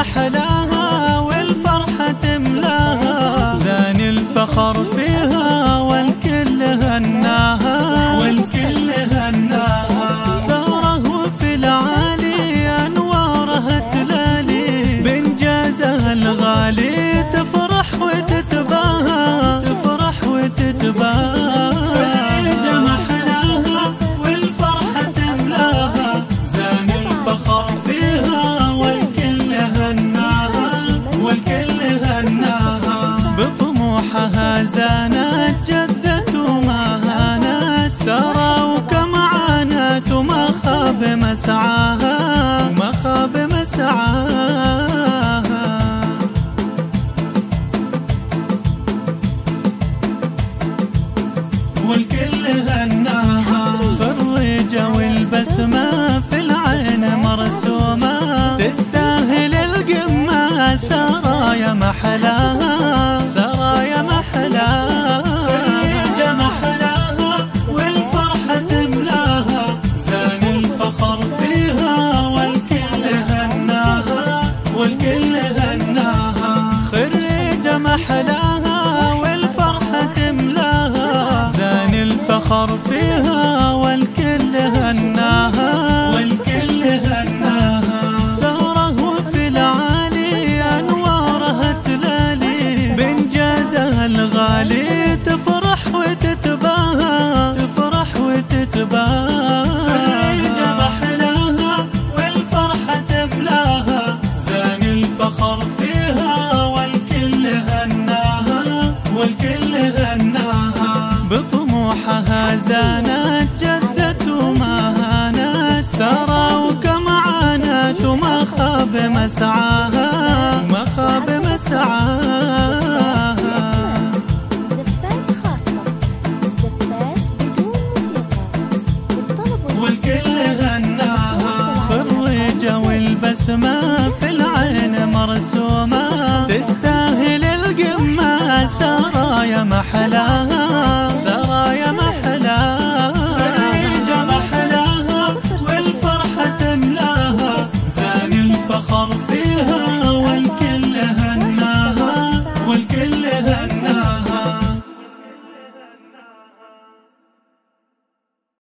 محلاها والفرحة تملاها، زان الفخر فيها والكل هناها، والكل هناها. ساره وفي العالي أنوارها تلالي، بإنجازها الغالي تفرح وتتباهى، تفرح وتتباهى. فريجة محلاها والفرحة تملاها، زان الفخر فيها والكل هناها، والكل هناها. بطموحها زانت جدت وما هانت، سارة وكم عانت وما خاب مسعاها، وما خاب مسعاها. والكل هناها. فريجة والبسمة في العين مرسومة، تستاهل القمة سارة يا محلاها، سارة يا محلاها. فريجة محلاها والفرحة تملاها، زان الفخر فيها والكل هناها، والكل هناها. خريجة محلاها والفرحة تملاها، زان الفخر فيها والكل هناها، والكل هناها. ساره وفي العالي أنوارها تلالي، بإنجازها الغالي تفرح وتتباهى، تفرح وتتباهى. فريجة محلاها والفرحة تملاها، زان الفخر فيها والكل هناها، والكل هناها. بطموحها زانت جدت وما هانت، سارة وكم عانت وما خاب مسعاها، وما خاب مسعاها.